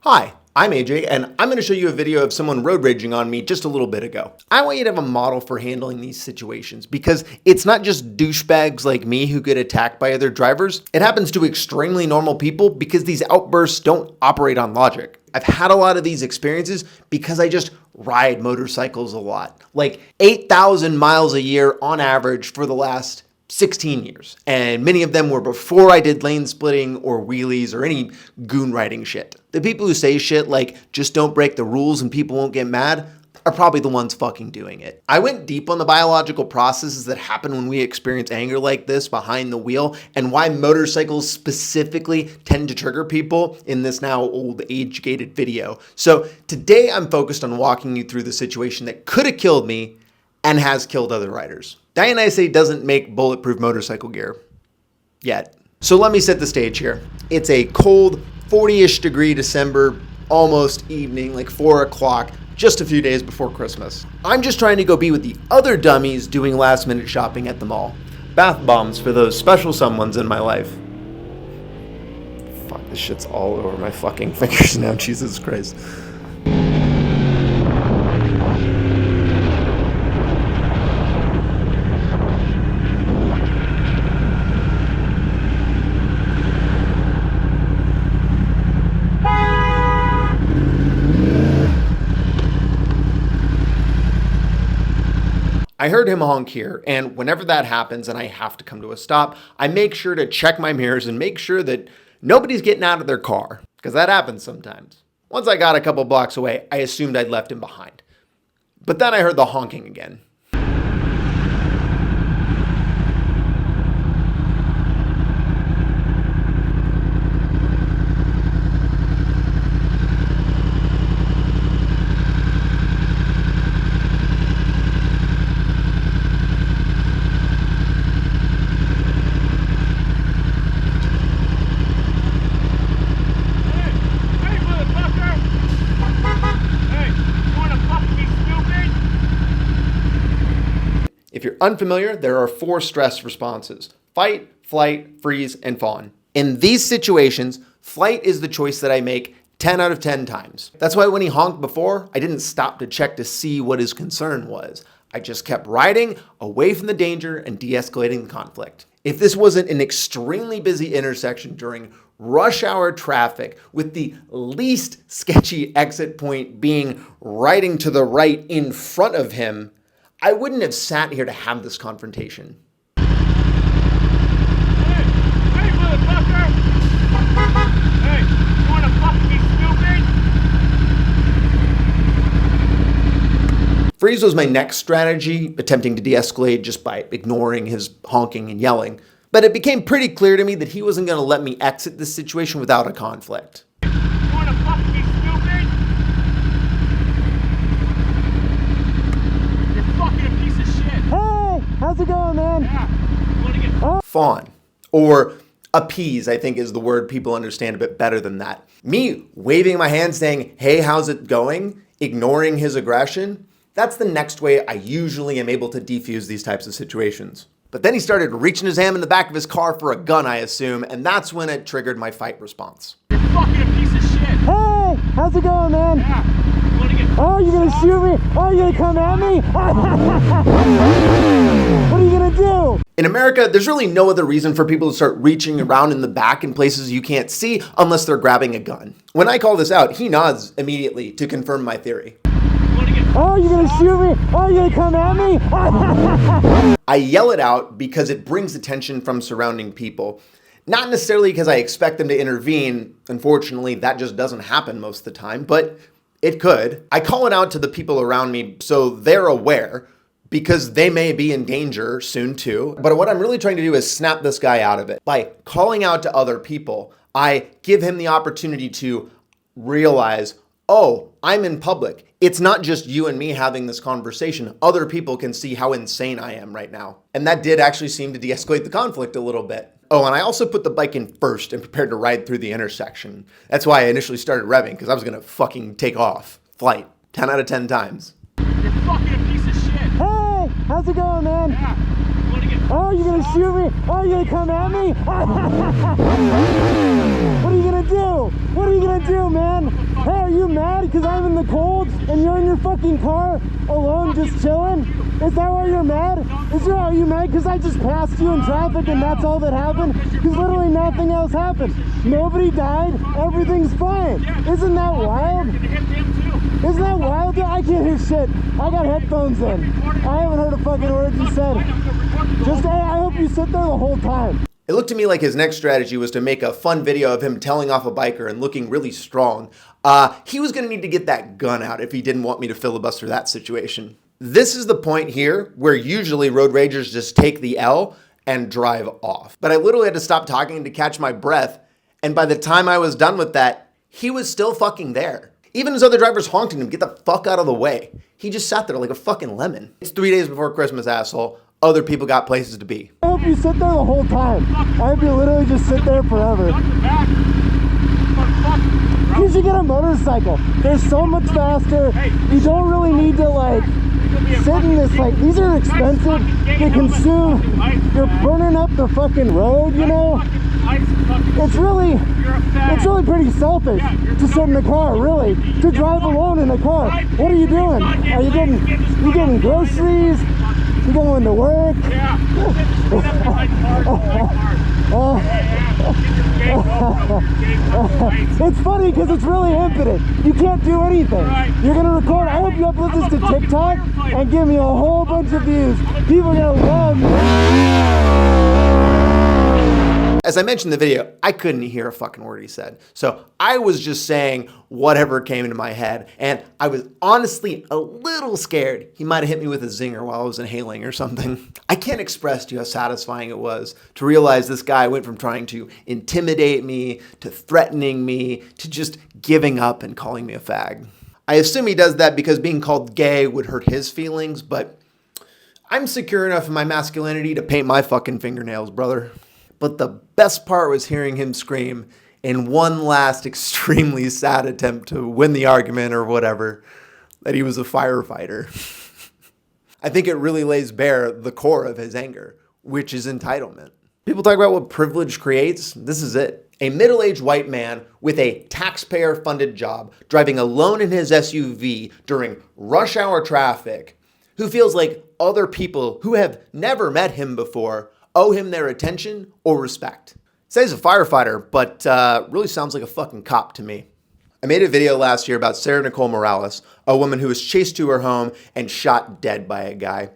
Hi, I'm AJ, and I'm going to show you a video of someone road raging on me just a little bit ago. I want you to have a model for handling these situations because it's not just douchebags like me who get attacked by other drivers. It happens to extremely normal people because these outbursts don't operate on logic. I've had a lot of these experiences because I just ride motorcycles a lot, like 8,000 miles a year on average for the last 16 years. And many of them were before I did lane splitting or wheelies or any goon riding shit. The people who say shit like, just don't break the rules and people won't get mad, are probably the ones fucking doing it. I went deep on the biological processes that happen when we experience anger like this behind the wheel and why motorcycles specifically tend to trigger people in this now old age-gated video. So today I'm focused on walking you through the situation that could have killed me and has killed other riders. de-escalate doesn't make bulletproof motorcycle gear yet. So let me set the stage here. It's a cold 40-ish degree December, almost evening, like 4 o'clock, just a few days before Christmas. I'm just trying to go be with the other dummies doing last minute shopping at the mall. Bath bombs for those special someones in my life. Fuck, this shit's all over my fucking fingers now, Jesus Christ. I heard him honk here, and whenever that happens and I have to come to a stop, I make sure to check my mirrors and make sure that nobody's getting out of their car, because that happens sometimes. Once I got a couple blocks away, I assumed I'd left him behind. But then I heard the honking again. If you're unfamiliar, there are 4 stress responses: fight, flight, freeze, and fawn. In these situations, flight is the choice that I make 10 out of 10 times. That's why when he honked before, I didn't stop to check to see what his concern was. I just kept riding away from the danger and de-escalating the conflict. If this wasn't an extremely busy intersection during rush hour traffic with the least sketchy exit point being riding to the right in front of him, I wouldn't have sat here to have this confrontation. Hey, motherfucker! Hey, you wanna fucking be stupid? Freeze was my next strategy, attempting to de-escalate just by ignoring his honking and yelling. But it became pretty clear to me that he wasn't gonna let me exit this situation without a conflict. You wanna fucking be stupid? How's it going, man? Yeah. You wanna get Fawn, or appease, I think is the word people understand a bit better than that. Me waving my hand saying, hey, how's it going? Ignoring his aggression. That's the next way I usually am able to defuse these types of situations. But then he started reaching his hand in the back of his car for a gun, I assume, and that's when it triggered my fight response. You're fucking a piece of shit. Hey, how's it going, man? Yeah. You wanna get Oh, you're gonna shoot me? Oh, you're gonna come at me? What are you gonna do? In America, there's really no other reason for people to start reaching around in the back in places you can't see unless they're grabbing a gun. When I call this out, he nods immediately to confirm my theory. Oh, you're gonna shoot me? Oh, you're gonna come at me? I yell it out because it brings attention from surrounding people. Not necessarily because I expect them to intervene. Unfortunately, that just doesn't happen most of the time, but it could. I call it out to the people around me so they're aware, because they may be in danger soon too. But what I'm really trying to do is snap this guy out of it. By calling out to other people, I give him the opportunity to realize, oh, I'm in public. It's not just you and me having this conversation. Other people can see how insane I am right now. And that did actually seem to de-escalate the conflict a little bit. Oh, and I also put the bike in first and prepared to ride through the intersection. That's why I initially started revving, because I was gonna fucking take off. Flight, 10 out of 10 times. You're fucking a piece of shit. Hey, how's it going, man? Yeah. You wanna get Oh, you're gonna shoot me? Oh, you're gonna come at me? What are you gonna do? What are you gonna do, man? Hey, are you mad because I'm in the cold and you're in your fucking car alone just chilling? Is that why you're mad? Are you mad because I just passed you in traffic and that's all that happened? Because literally nothing else happened. Nobody died. Everything's fine. Isn't that wild? Isn't that wild? I can't hear shit. I got headphones in. I haven't heard a fucking word you said. Just, I hope you sit there the whole time. It looked to me like his next strategy was to make a fun video of him telling off a biker and looking really strong. He was going to need to get that gun out if he didn't want me to filibuster that situation. This is the point here where usually road ragers just take the L and drive off. But I literally had to stop talking to catch my breath. And by the time I was done with that, he was still fucking there. Even his other drivers honked at him, get the fuck out of the way. He just sat there like a fucking lemon. It's 3 days before Christmas, asshole. Other people got places to be. I hope you sit there the whole time. I hope you literally just sit there forever. You should get a motorcycle. They're so much faster. You don't really need to like sit in this, like, these are expensive. They consume, you're burning up the fucking road, you know? It's really pretty selfish to sit in the car, really. To drive alone in a car. What are you doing? Are you getting groceries? You going to work? It's funny because it's really impotent. You can't do anything. You're gonna record. I hope you upload this to TikTok and give me a whole bunch of views. People are gonna love me. As I mentioned in the video, I couldn't hear a fucking word he said. So I was just saying whatever came into my head. And I was honestly a little scared he might have hit me with a zinger while I was inhaling or something. I can't express to you how satisfying it was to realize this guy went from trying to intimidate me, to threatening me, to just giving up and calling me a fag. I assume he does that because being called gay would hurt his feelings, but I'm secure enough in my masculinity to paint my fucking fingernails, brother. But the best part was hearing him scream in one last extremely sad attempt to win the argument or whatever, that he was a firefighter. I think it really lays bare the core of his anger, which is entitlement. People talk about what privilege creates. This is it. A middle-aged white man with a taxpayer-funded job, driving alone in his SUV during rush hour traffic, who feels like other people who have never met him before owe him their attention or respect. Says a firefighter, but really sounds like a fucking cop to me. I made a video last year about Sarah Nicole Morales, a woman who was chased to her home and shot dead by a guy.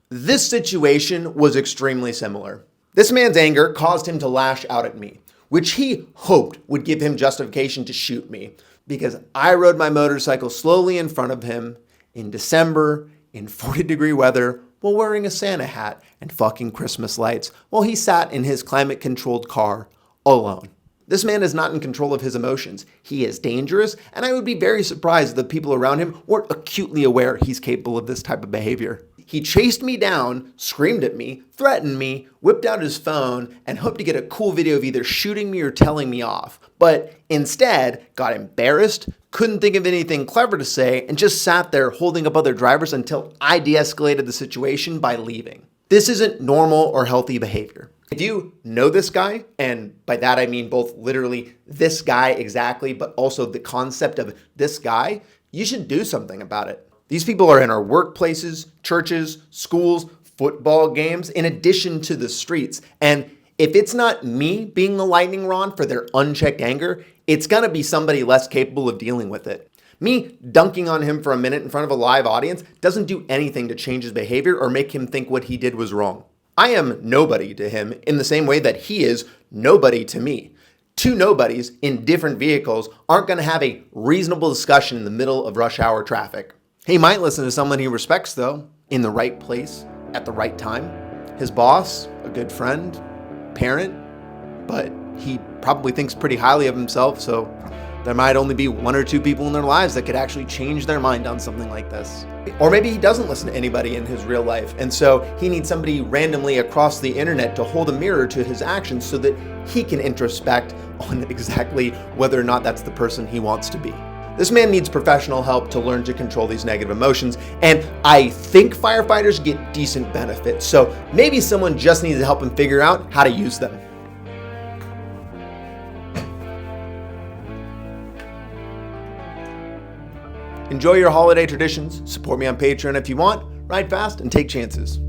This situation was extremely similar. This man's anger caused him to lash out at me, which he hoped would give him justification to shoot me, because I rode my motorcycle slowly in front of him in December in 40-degree weather while wearing a Santa hat and fucking Christmas lights while he sat in his climate-controlled car alone. This man is not in control of his emotions. He is dangerous, and I would be very surprised if the people around him weren't acutely aware he's capable of this type of behavior. He chased me down, screamed at me, threatened me, whipped out his phone, and hoped to get a cool video of either shooting me or telling me off, but instead got embarrassed, couldn't think of anything clever to say, and just sat there holding up other drivers until I de-escalated the situation by leaving. This isn't normal or healthy behavior. If you know this guy, and by that I mean both literally this guy exactly, but also the concept of this guy, you should do something about it. These people are in our workplaces, churches, schools, football games, in addition to the streets. And if it's not me being the lightning rod for their unchecked anger, it's gonna be somebody less capable of dealing with it. Me dunking on him for a minute in front of a live audience doesn't do anything to change his behavior or make him think what he did was wrong. I am nobody to him in the same way that he is nobody to me. Two nobodies in different vehicles aren't gonna have a reasonable discussion in the middle of rush hour traffic. He might listen to someone he respects though, in the right place, at the right time. His boss, a good friend, parent, but he probably thinks pretty highly of himself, so there might only be one or two people in their lives that could actually change their mind on something like this. Or maybe he doesn't listen to anybody in his real life, and so he needs somebody randomly across the internet to hold a mirror to his actions so that he can introspect on exactly whether or not that's the person he wants to be. This man needs professional help to learn to control these negative emotions, and I think firefighters get decent benefits, so maybe someone just needs to help him figure out how to use them. Enjoy your holiday traditions, support me on Patreon if you want, ride fast, and take chances.